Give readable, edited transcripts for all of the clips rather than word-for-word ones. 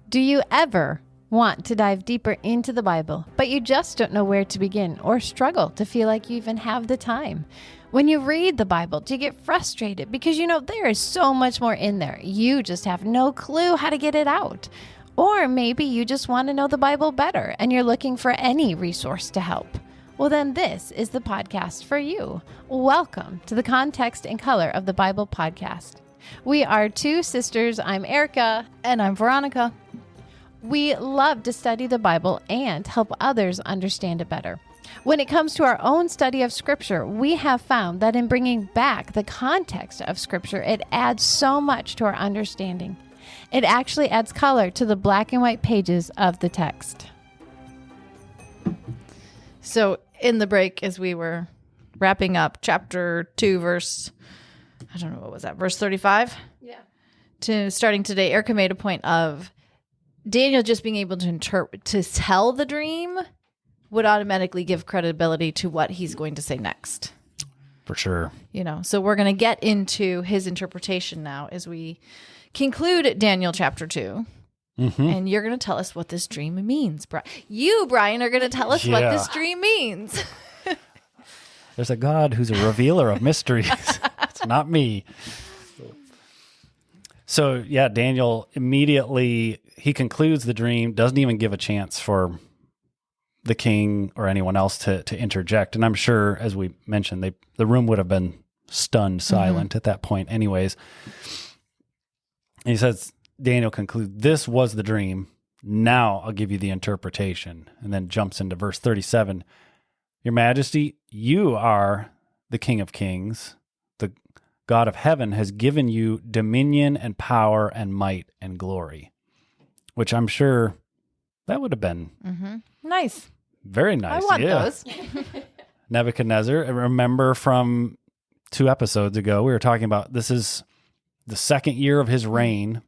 Do you ever want to dive deeper into the Bible, but you just don't know where to begin or struggle to feel like you even have the time? When you read the Bible, do you get frustrated because you know there is so much more in there? You just have no clue how to get it out. Or maybe you just want to know the Bible better and you're looking for any resource to help. Well, then this is the podcast for you. Welcome to the Context and Color of the Bible podcast. We are two sisters. I'm Erica. And I'm Veronica. We love to study the Bible and help others understand it better. When it comes to our own study of Scripture, we have found that in bringing back the context of Scripture, it adds so much to our understanding. It actually adds color to the black and white pages of the text. So in the break, as we were wrapping up chapter 2, verse 35? Yeah. To starting today, Erica made a point of Daniel just being able to tell the dream would automatically give credibility to what he's going to say next. For sure. So we're going to get into his interpretation now as we conclude Daniel chapter 2. Mm-hmm. And you're going to tell us what this dream means. Bryan, are going to tell us what this dream means. There's a God who's a revealer of mysteries. It's not me. So, Daniel immediately, he concludes the dream, doesn't even give a chance for the king or anyone else to interject. And I'm sure, as we mentioned, the room would have been stunned silent at that point anyways. And he says, Daniel concludes, this was the dream. Now I'll give you the interpretation. And then jumps into verse 37. Your Majesty, you are the King of Kings. The God of heaven has given you dominion and power and might and glory, which I'm sure that would have been nice. Very nice. I want those. Nebuchadnezzar, I remember from 2 episodes ago, we were talking about this is the second year of his reign.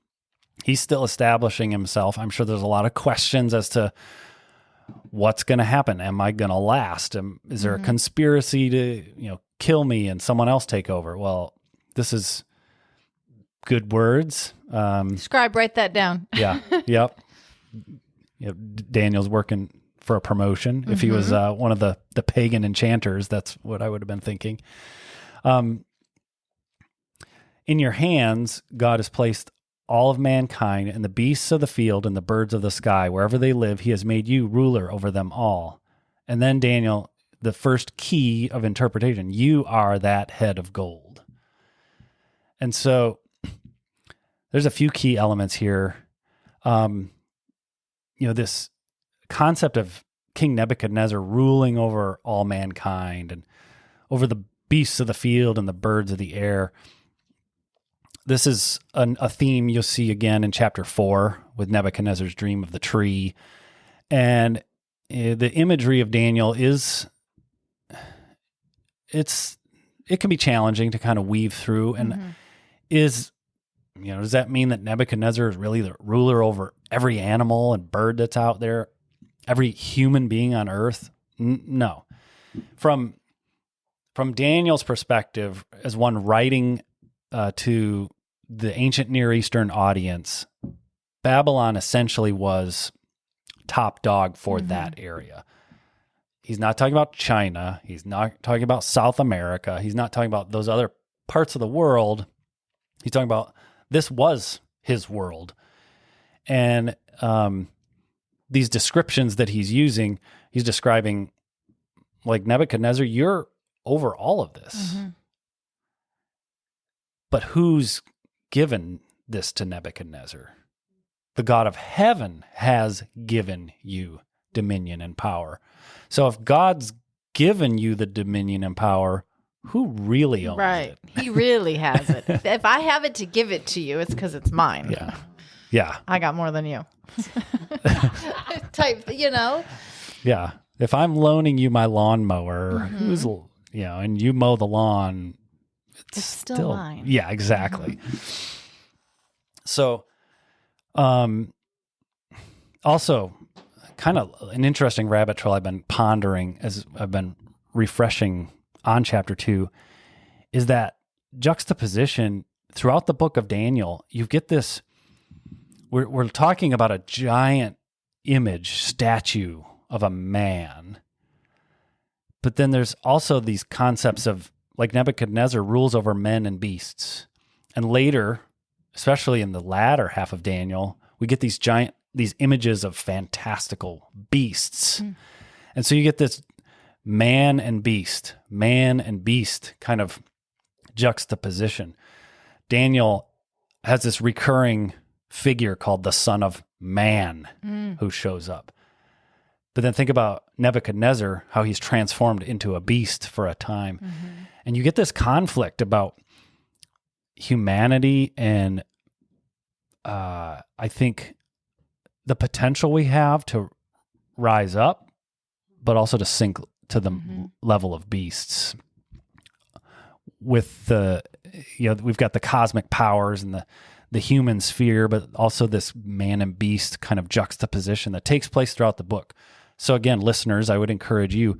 He's still establishing himself. I'm sure there's a lot of questions as to what's going to happen. Am I going to last? Is there a conspiracy to, kill me and someone else take over? Well, this is good words. Scribe, write that down. Yeah. Yep. Daniel's working for a promotion. If he was one of the pagan enchanters, that's what I would have been thinking. In your hands, God has placed all of mankind and the beasts of the field and the birds of the sky, wherever they live, he has made you ruler over them all. And then Daniel, the first key of interpretation, you are that head of gold. And so there's a few key elements here. This concept of King Nebuchadnezzar ruling over all mankind and over the beasts of the field and the birds of the air. This is a theme you'll see again in chapter 4 with Nebuchadnezzar's dream of the tree. And the imagery of Daniel it can be challenging to kind of weave through. And does that mean that Nebuchadnezzar is really the ruler over every animal and bird that's out there, every human being on earth? No. From Daniel's perspective, as one writing to the ancient Near Eastern audience, Babylon essentially was top dog for that area. He's not talking about China. He's not talking about South America. He's not talking about those other parts of the world. He's talking about this was his world. And these descriptions that he's using, he's describing like Nebuchadnezzar, you're over all of this. But who's given this to Nebuchadnezzar? The God of heaven has given you dominion and power. So if God's given you the dominion and power, who really owns it? He really has it. If I have it to give it to you, it's because it's mine. Yeah. I got more than you. Type, Yeah. If I'm loaning you my lawnmower, and you mow the lawn, it's still mine. Yeah, exactly. So, also, kind of an interesting rabbit trail I've been pondering as I've been refreshing on chapter 2 is that juxtaposition throughout the book of Daniel. You get this we're talking about a giant image, statue of a man. But then there's also these concepts of, like, Nebuchadnezzar rules over men and beasts. And later, especially in the latter half of Daniel, we get these images of fantastical beasts. And so you get this man and beast kind of juxtaposition. Daniel has this recurring figure called the Son of Man who shows up. But then think about Nebuchadnezzar, how he's transformed into a beast for a time. And you get this conflict about humanity and I think the potential we have to rise up, but also to sink to the level of beasts. With we've got the cosmic powers and the human sphere, but also this man and beast kind of juxtaposition that takes place throughout the book. So again, listeners, I would encourage you,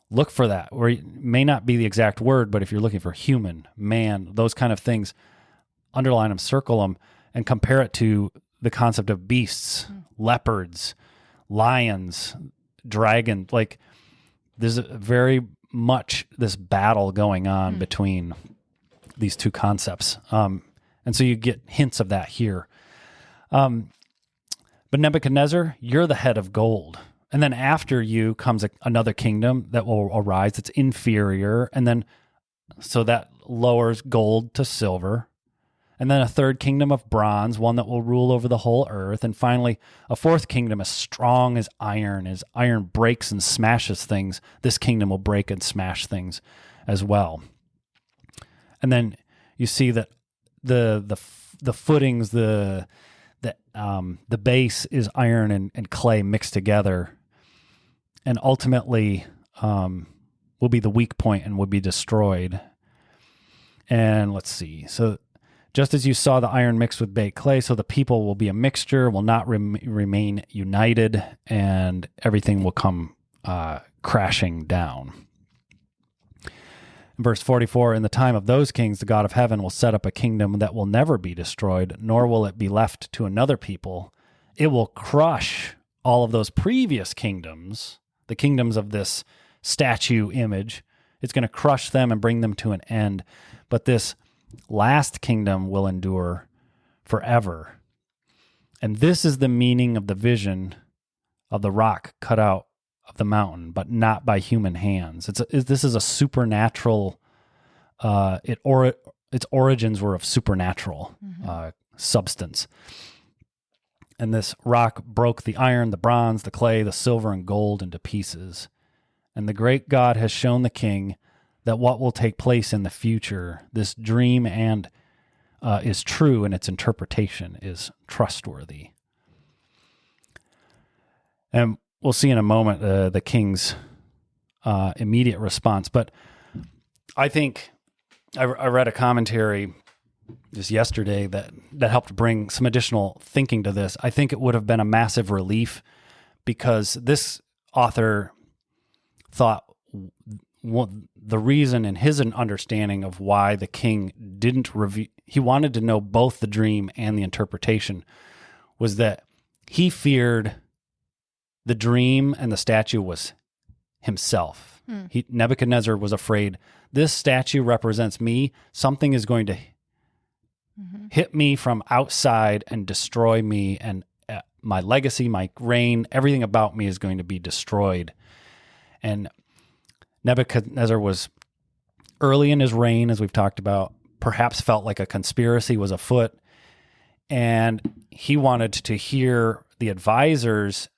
look for that, or it may not be the exact word, but if you're looking for human, man, those kind of things, underline them, circle them, and compare it to the concept of beasts, leopards, lions, dragon. Like, there's very much this battle going on between these two concepts. And so you get hints of that here. But Nebuchadnezzar, you're the head of gold. And then after you comes another kingdom that will arise that's inferior. And then, so that lowers gold to silver. And then a third kingdom of bronze, one that will rule over the whole earth. And finally, a fourth kingdom as strong as iron. As iron breaks and smashes things, this kingdom will break and smash things as well. And then you see that the footings, the base is iron and clay mixed together, and ultimately will be the weak point and will be destroyed. And let's see. So just as you saw the iron mixed with baked clay, so the people will be a mixture, will not remain united, and everything will come crashing down. Verse 44, in the time of those kings, the God of heaven will set up a kingdom that will never be destroyed, nor will it be left to another people. It will crush all of those previous kingdoms, the kingdoms of this statue image. It's going to crush them and bring them to an end. But this last kingdom will endure forever. And this is the meaning of the vision of the rock cut out of the mountain, but not by human hands. This is a supernatural, its origins were of supernatural substance. And this rock broke the iron, the bronze, the clay, the silver, and gold into pieces. And the great God has shown the king that what will take place in the future, this dream and is true, and its interpretation is trustworthy. And we'll see in a moment the king's immediate response. But I think I read a commentary just yesterday that helped bring some additional thinking to this. I think it would have been a massive relief, because this author thought the reason in his understanding of why the king didn't reveal, he wanted to know both the dream and the interpretation, was that he feared the dream and the statue was himself. Nebuchadnezzar was afraid, this statue represents me. Something is going to hit me from outside and destroy me, and my legacy, my reign, everything about me is going to be destroyed. And Nebuchadnezzar was early in his reign, as we've talked about, perhaps felt like a conspiracy was afoot, and he wanted to hear the advisors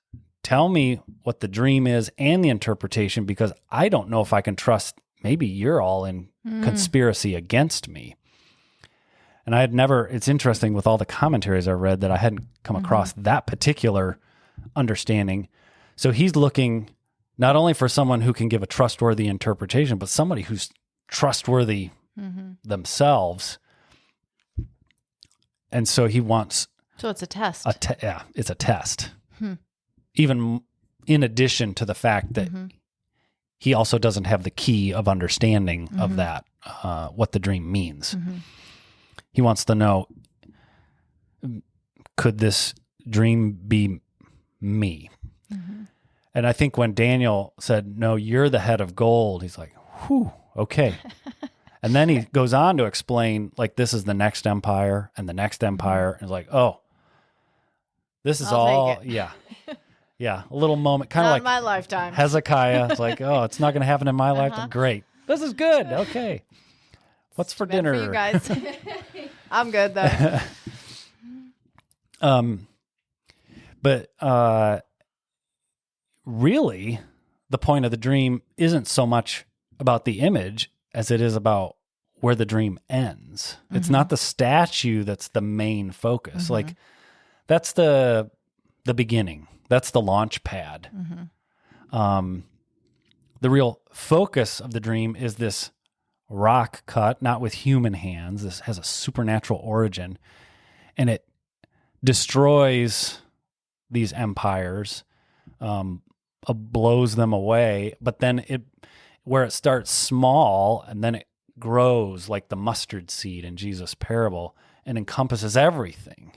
tell me what the dream is and the interpretation, because I don't know if I can trust, maybe you're all in conspiracy against me. And I had never, it's interesting with all the commentaries I read that I hadn't come across that particular understanding. So he's looking not only for someone who can give a trustworthy interpretation, but somebody who's trustworthy themselves. And so he wants... So it's a test. Yeah, it's a test. Even in addition to the fact that he also doesn't have the key of understanding of that, what the dream means. He wants to know, could this dream be me? Mm-hmm. And I think when Daniel said, no, you're the head of gold, he's like, whew, okay. And then he goes on to explain, like, this is the next empire and the next empire. And it's like, oh, this is all, yeah. Yeah, a little moment, kind of like my lifetime. Hezekiah. It's like, oh, it's not going to happen in my lifetime. Great. This is good. Okay. What's for dinner? For you guys. I'm good, though. But really, the point of the dream isn't so much about the image as it is about where the dream ends. Mm-hmm. It's not the statue that's the main focus. Mm-hmm. Like, that's the beginning. That's the launch pad. Mm-hmm. The real focus of the dream is this rock cut, not with human hands. This has a supernatural origin, and it destroys these empires, blows them away. But then where it starts small and then it grows like the mustard seed in Jesus' parable and encompasses everything.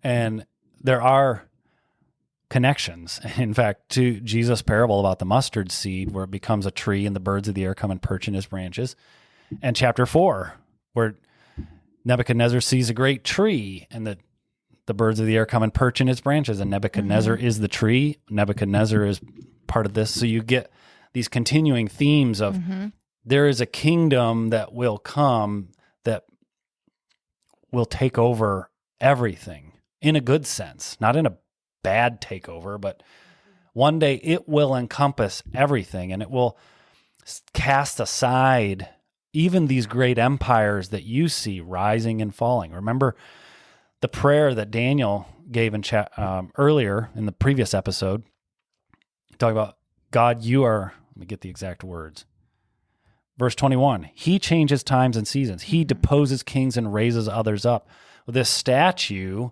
And there are connections, in fact, to Jesus' parable about the mustard seed, where it becomes a tree and the birds of the air come and perch in his branches, and chapter 4, where Nebuchadnezzar sees a great tree and the birds of the air come and perch in its branches, and Nebuchadnezzar is the tree. Nebuchadnezzar is part of this. So you get these continuing themes of there is a kingdom that will come that will take over everything in a good sense, not in a bad takeover, but one day it will encompass everything, and it will cast aside even these great empires that you see rising and falling. Remember the prayer that Daniel gave in earlier in the previous episode, talking about God, you are, let me get the exact words. Verse 21, he changes times and seasons. He deposes kings and raises others up. This statue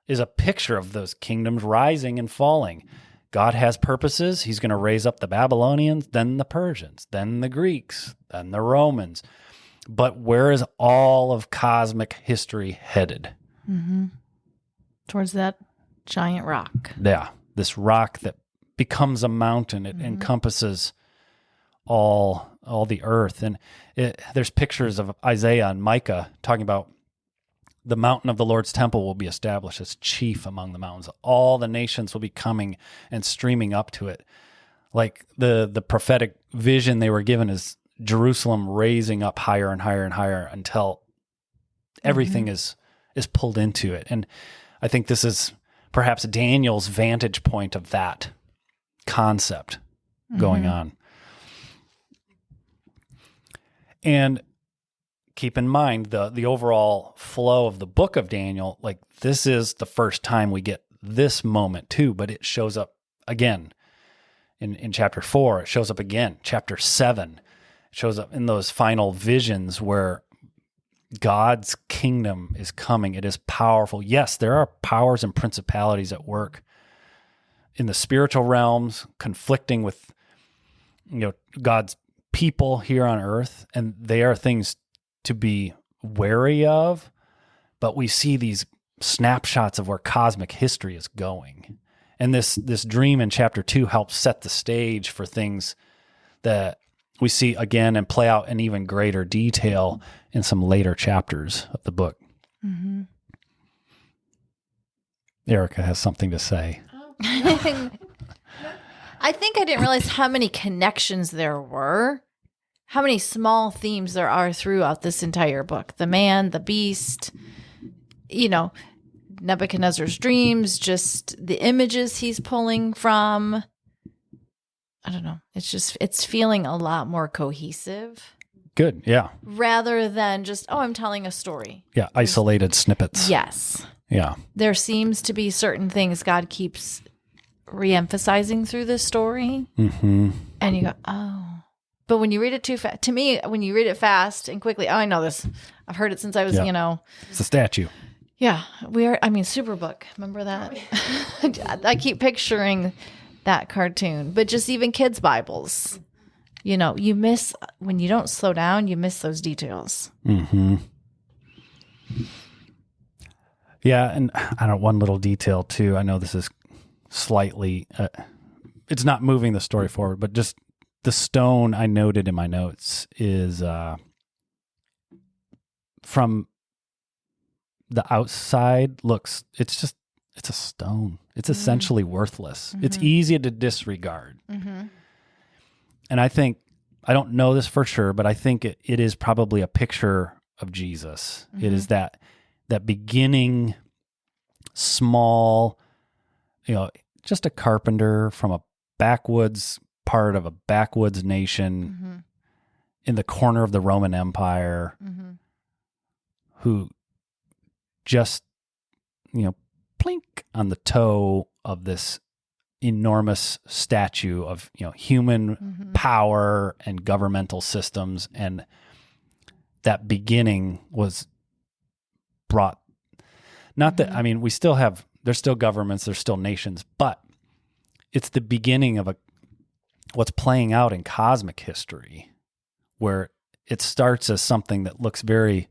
is a picture of those kingdoms rising and falling. God has purposes. He's going to raise up the Babylonians, then the Persians, then the Greeks, then the Romans. But where is all of cosmic history headed? Mm-hmm. Towards that giant rock. Yeah, this rock that becomes a mountain. It encompasses all the earth. And there's pictures of Isaiah and Micah talking about the mountain of the Lord's temple will be established as chief among the mountains. All the nations will be coming and streaming up to it. Like the prophetic vision they were given is Jerusalem raising up higher and higher and higher until everything is pulled into it. And I think this is perhaps Daniel's vantage point of that concept going on. And keep in mind the overall flow of the book of Daniel, like this is the first time we get this moment too, but it shows up again in chapter 4. It shows up again, chapter 7. It shows up in those final visions where God's kingdom is coming. It is powerful. Yes, there are powers and principalities at work in the spiritual realms, conflicting with God's people here on earth, and they are things to be wary of, but we see these snapshots of where cosmic history is going. And this dream in chapter 2 helps set the stage for things that we see again and play out in even greater detail in some later chapters of the book. Mm-hmm. Erica has something to say. I think I didn't realize how many connections there were, how many small themes there are throughout this entire book. The man, the beast, Nebuchadnezzar's dreams, just the images he's pulling from. I don't know. It's feeling a lot more cohesive. Good, yeah. Rather than just, I'm telling a story. Yeah, isolated snippets. Yes. Yeah. There seems to be certain things God keeps re-emphasizing through this story. Mm-hmm. And you go, oh. But when you read it too fast, to me, when you read it fast and quickly, I know this. I've heard it since I was, It's a statue. Yeah. Superbook. Remember that? I keep picturing that cartoon. But just even kids' Bibles. You miss, when you don't slow down, you miss those details. Mm-hmm. Yeah, and I don't one little detail too. I know this is slightly, it's not moving the story forward, but just the stone I noted in my notes is from the outside it's a stone. It's essentially worthless. It's easy to disregard. And I think, I don't know this for sure, but I think it is probably a picture of Jesus. It is that beginning, small, just a carpenter from a backwoods part of a backwoods nation in the corner of the Roman Empire who just, plink on the toe of this enormous statue of, human power and governmental systems. And that beginning was brought, not that, we still have, there's still governments, there's still nations, but it's the beginning of what's playing out in cosmic history, where it starts as something that looks very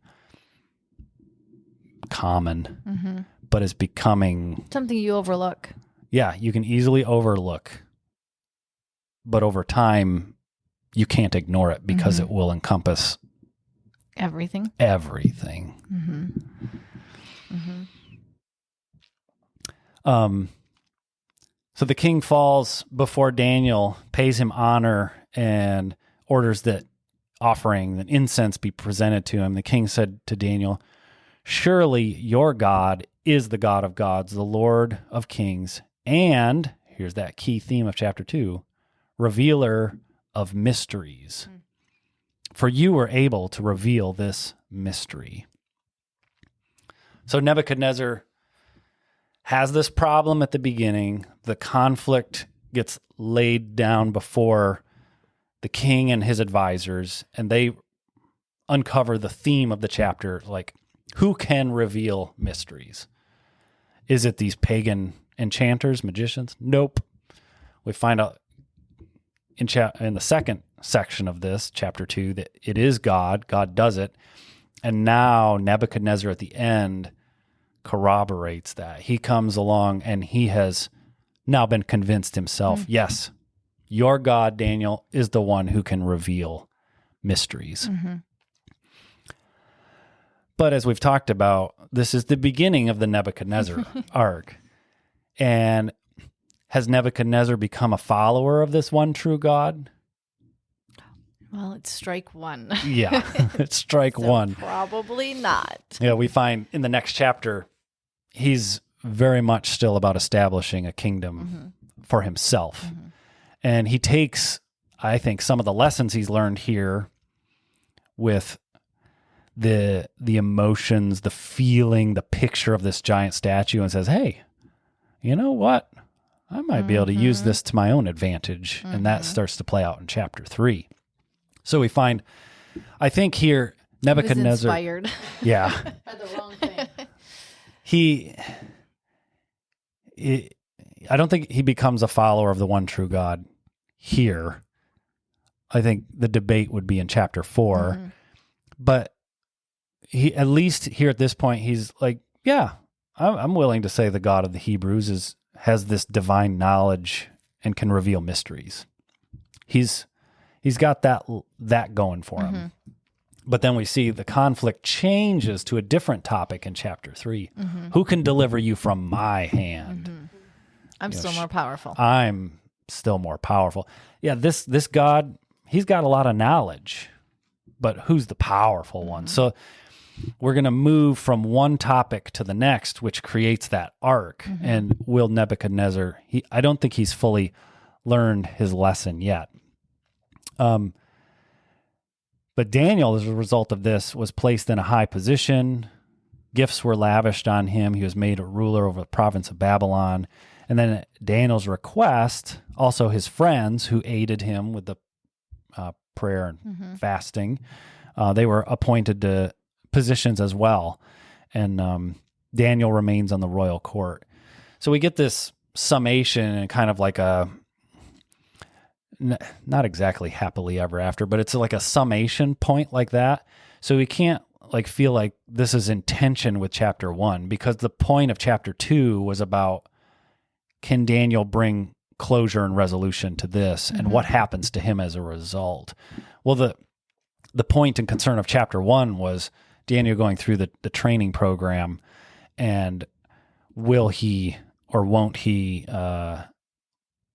common, but is becoming something you overlook. Yeah, you can easily overlook, but over time, you can't ignore it because it will encompass everything. So the king falls before Daniel, pays him honor, and orders that offering, that incense be presented to him. The king said to Daniel, "Surely your God is the God of gods, the Lord of kings, and," here's that key theme of chapter 2, "revealer of mysteries. For you were able to reveal this mystery." So Nebuchadnezzar has this problem at the beginning. The conflict gets laid down before the king and his advisors, and they uncover the theme of the chapter, like, who can reveal mysteries? Is it these pagan enchanters, magicians? Nope. We find out in the second section of this, chapter 2, that it is God. God does it. And now Nebuchadnezzar at the end corroborates that. He comes along and he has now been convinced himself, yes, your God, Daniel, is the one who can reveal mysteries. But as we've talked about, this is the beginning of the Nebuchadnezzar arc. And has Nebuchadnezzar become a follower of this one true God? Well, it's strike one. Yeah, it's strike one. Probably not. Yeah, we find in the next chapter, he's very much still about establishing a kingdom for himself. And he takes, I think, some of the lessons he's learned here with the emotions, the feeling, the picture of this giant statue, and says, hey, you know what? I might be able to use this to my own advantage. And that starts to play out in chapter 3. So we find, I think here, Nebuchadnezzar. He was inspired. Yeah. By the wrong thing. I don't think he becomes a follower of the one true God here. I think the debate would be in chapter 4. But he, at least here at this point, he's like, yeah, I'm willing to say the God of the Hebrews has this divine knowledge and can reveal mysteries. He's got that going for him. But then we see the conflict changes to a different topic in chapter 3. Who can deliver you from my hand? I'm still more powerful. I'm still more powerful. Yeah, this God, he's got a lot of knowledge, but who's the powerful one? So we're going to move from one topic to the next, which creates that arc. And will Nebuchadnezzar, I don't think he's fully learned his lesson yet. But Daniel, as a result of this, was placed in a high position. Gifts were lavished on him. He was made a ruler over the province of Babylon. And then at Daniel's request, also his friends who aided him with the prayer and fasting, they were appointed to positions as well. And Daniel remains on the royal court. So we get this summation and kind of like not exactly happily ever after, but it's like a summation point like that. So we can't like feel like this is in tension with chapter 1, because the point of chapter 2 was about, can Daniel bring closure and resolution to this, and what happens to him as a result? Well, the point and concern of chapter 1 was Daniel going through the training program, and will he or won't he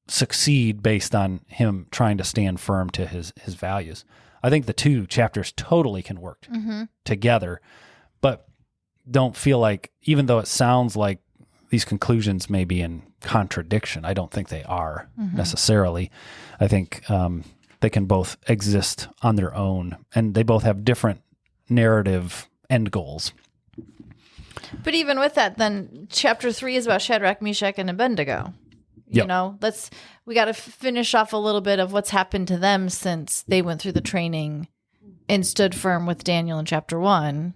succeed based on him trying to stand firm to his values. I think the 2 chapters totally can work together, but don't feel like, even though it sounds like these conclusions may be in contradiction, I don't think they are necessarily. I think they can both exist on their own, and they both have different narrative end goals. But even with that, then chapter 3 is about Shadrach, Meshach, and Abednego. You know, we got to finish off a little bit of what's happened to them since they went through the training and stood firm with Daniel in chapter 1.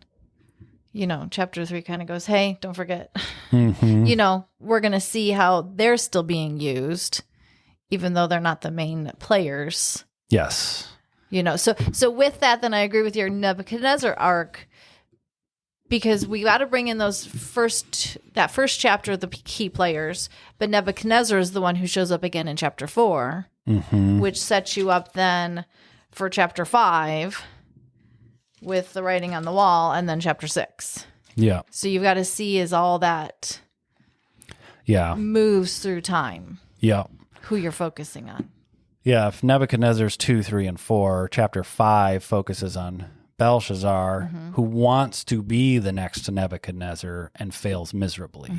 You know, chapter 3 kind of goes, hey, don't forget, you know, we're going to see how they're still being used, even though they're not the main players. Yes. You know, so with that, then I agree with your Nebuchadnezzar arc, because we got to bring in that first chapter of the key players, but Nebuchadnezzar is the one who shows up again in chapter 4, which sets you up then for chapter 5 with the writing on the wall, and then chapter 6. Yeah. So you've got to see as all that moves through time. Yeah. Who you're focusing on. Yeah. If Nebuchadnezzar's 2, 3, and 4, chapter 5 focuses on Belshazzar, who wants to be the next to Nebuchadnezzar and fails miserably.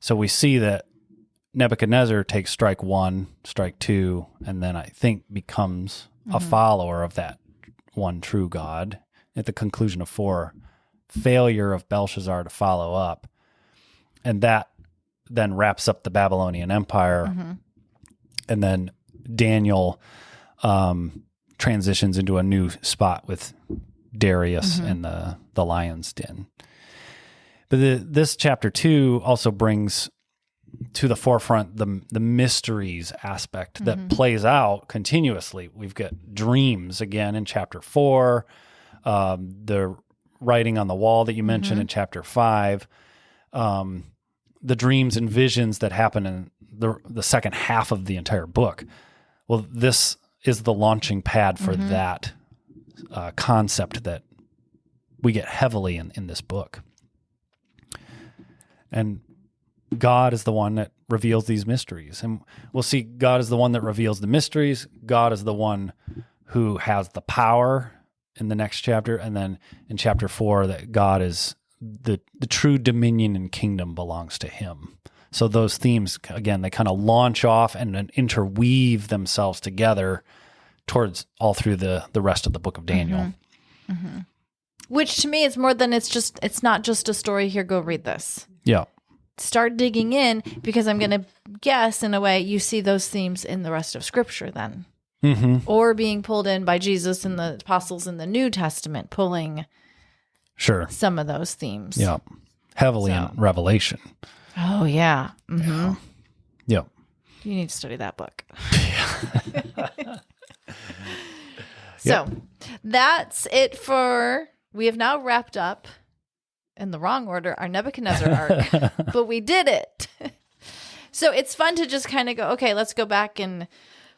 So we see that Nebuchadnezzar takes strike 1, strike 2, and then I think becomes a follower of that one true God. At the conclusion of 4, failure of Belshazzar to follow up. And that then wraps up the Babylonian Empire. And then Daniel transitions into a new spot with Darius and the lion's den. But this chapter 2 also brings to the forefront the mysteries aspect that plays out continuously. We've got dreams again in chapter 4, the writing on the wall that you mentioned in chapter 5, the dreams and visions that happen in the second half of the entire book. Well, this is the launching pad for that concept that we get heavily in this book. And God is the one that reveals these mysteries. And we'll see God is the one that reveals the mysteries. God is the one who has the power in the next chapter. And then in chapter 4, that God is the true dominion and kingdom belongs to him. So those themes, again, they kind of launch off and then interweave themselves together towards all through the rest of the book of Daniel. Which to me is more than it's not just a story here, go read this. Yeah. Start digging in, because I'm going to guess in a way you see those themes in the rest of scripture then. Or being pulled in by Jesus and the apostles in the New Testament, pulling some of those themes. Yeah. Heavily in Revelation. Oh, yeah. Yeah. You need to study that book. So that's it for, we have now wrapped up in the wrong order our Nebuchadnezzar arc, but we did it. So it's fun to just kind of go, okay, let's go back and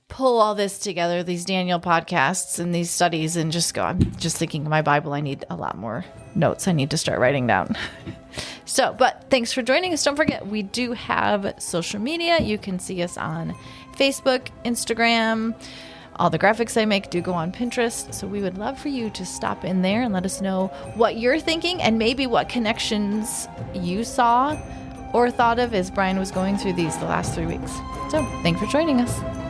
pull all this together, these Daniel podcasts and these studies, and just go, I'm just thinking of my Bible. I need a lot more notes I need to start writing down. So, but thanks for joining us. Don't forget, we do have social media. You can see us on Facebook, Instagram. All the graphics I make do go on Pinterest. So we would love for you to stop in there and let us know what you're thinking and maybe what connections you saw or thought of as Bryan was going through these the last 3 weeks. So thanks for joining us.